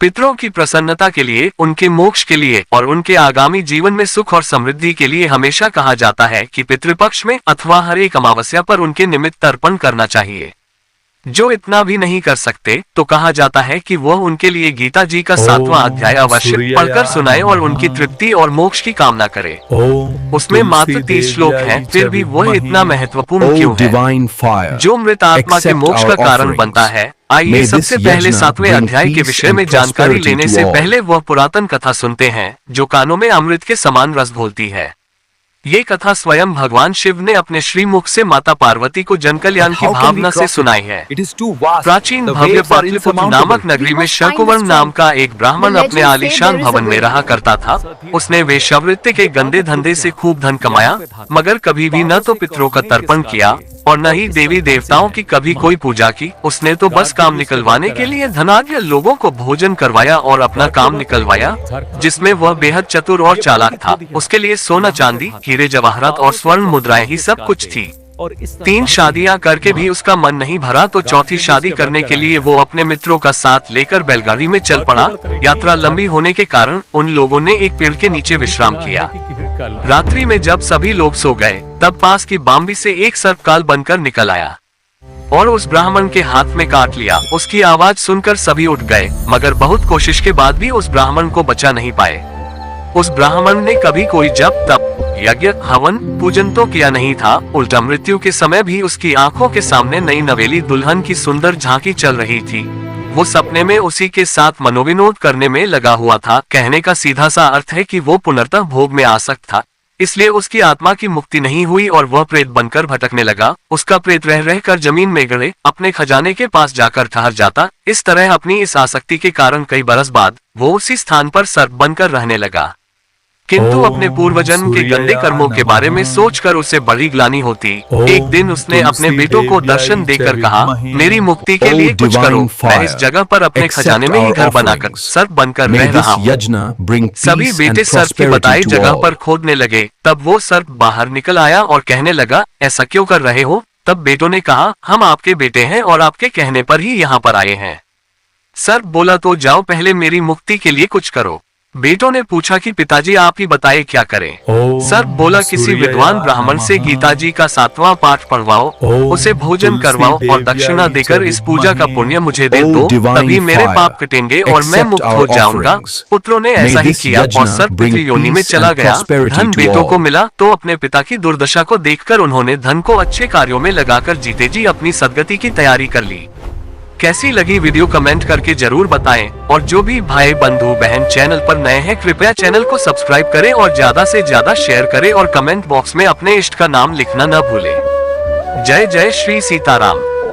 पितरों की प्रसन्नता के लिए, उनके मोक्ष के लिए और उनके आगामी जीवन में सुख और समृद्धि के लिए हमेशा कहा जाता है कि पितृपक्ष में अथवा हर एक अमावस्या पर उनके निमित्त तर्पण करना चाहिए। जो इतना भी नहीं कर सकते तो कहा जाता है कि वह उनके लिए गीता जी का 7वां अध्याय अवश्य पढ़कर सुनाए और उनकी तृप्ति और मोक्ष की कामना करे। उसमें मात्र 30 श्लोक हैं, फिर भी वह इतना महत्वपूर्ण क्यों है, जो मृत आत्मा के मोक्ष का कारण बनता है। आइए सबसे पहले 7वें अध्याय के विषय में जानकारी लेने से पहले वह पुरातन कथा सुनते हैं जो कानों में अमृत के समान रस घोलती है। ये कथा स्वयं भगवान शिव ने अपने श्रीमुख से माता पार्वती को जनकल्याण की भावना से सुनाई है। प्राचीन भव्य पाटलिपुत्र नामक नगरी में शकुवर्ण नाम का एक ब्राह्मण अपने आलीशान भवन में रहा करता था। उसने वेश्यावृत्ति के गंदे धंधे से खूब धन कमाया, मगर कभी भी न तो पितरों का तर्पण किया और न ही देवी देवताओं की कभी कोई पूजा की। उसने तो बस काम निकलवाने के लिए धनाढ्य लोगों को भोजन करवाया और अपना काम निकलवाया, जिसमें वह बेहद चतुर और चालाक था। उसके लिए सोना चांदी, हीरे जवाहरात और स्वर्ण मुद्राएं ही सब कुछ थी। 3 शादियां करके भी उसका मन नहीं भरा तो चौथी शादी करने के लिए वो अपने मित्रों का साथ लेकर बैलगाड़ी में चल पड़ा। यात्रा लंबी होने के कारण उन लोगों ने एक पेड़ के नीचे विश्राम किया। रात्रि में जब सभी लोग सो गए तब पास की बाम्बी से एक सर्पकाल बनकर निकल आया और उस ब्राह्मण के हाथ में काट लिया। उसकी आवाज सुनकर सभी उठ गए, मगर बहुत कोशिश के बाद भी उस ब्राह्मण को बचा नहीं पाए। उस ब्राह्मण ने कभी कोई जप तप यज्ञ हवन पूजन तो किया नहीं था, उल्टा मृत्यु के समय भी उसकी आंखों के सामने नई नवेली दुल्हन की सुंदर झांकी चल रही थी। वो सपने में उसी के साथ मनोविनोद करने में लगा हुआ था। कहने का सीधा सा अर्थ है कि वो पुनर्तः भोग में आसक्त था, इसलिए उसकी आत्मा की मुक्ति नहीं हुई और वह प्रेत बनकर भटकने लगा। उसका प्रेत रह रहकर जमीन में गड़े अपने खजाने के पास जाकर ठहर जाता। इस तरह अपनी इस आसक्ति के कारण कई बरस बाद वो उसी स्थान पर सर्प बनकर रहने लगा। किंतु अपने पूर्व जन्म के गंदे कर्मों के बारे में सोचकर उसे बड़ी ग्लानि होती। एक दिन उसने अपने बेटों को दर्शन देकर कहा, मेरी मुक्ति के लिए कुछ करो। मैं इस जगह पर अपने खजाने में ही घर बनाकर सर्प बनकर रह रहा हूँ। सभी बेटे सर्प की बताई जगह पर खोदने लगे। तब वो सर्प बाहर निकल आया और कहने लगा, ऐसा क्यों कर रहे हो? तब बेटों ने कहा, हम आपके बेटे हैं और आपके कहने पर ही यहाँ पर आए हैं। सर्प बोला, तो जाओ पहले मेरी मुक्ति के लिए कुछ करो। बेटों ने पूछा कि पिताजी आप ही बताए क्या करें। सर्प बोला, किसी विद्वान ब्राह्मण से गीता जी का 7वां पाठ पढ़वाओ, उसे भोजन करवाओ और दक्षिणा देकर इस पूजा का पुण्य मुझे दे दो, तभी मेरे पाप कटेंगे और मैं मुक्त हो जाऊंगा। पुत्रों ने ऐसा ही किया और सर्प पितृ योनि में चला गया। धन बेटों को मिला तो अपने पिता की दुर्दशा को देखकर उन्होंने धन को अच्छे कार्यों में लगाकर जीते जी अपनी सदगति की तैयारी कर ली। कैसी लगी वीडियो कमेंट करके जरूर बताएं और जो भी भाई बंधु बहन चैनल पर नए हैं कृपया चैनल को सब्सक्राइब करें और ज्यादा से ज्यादा शेयर करें और कमेंट बॉक्स में अपने इष्ट का नाम लिखना न भूलें। जय जय श्री सीताराम।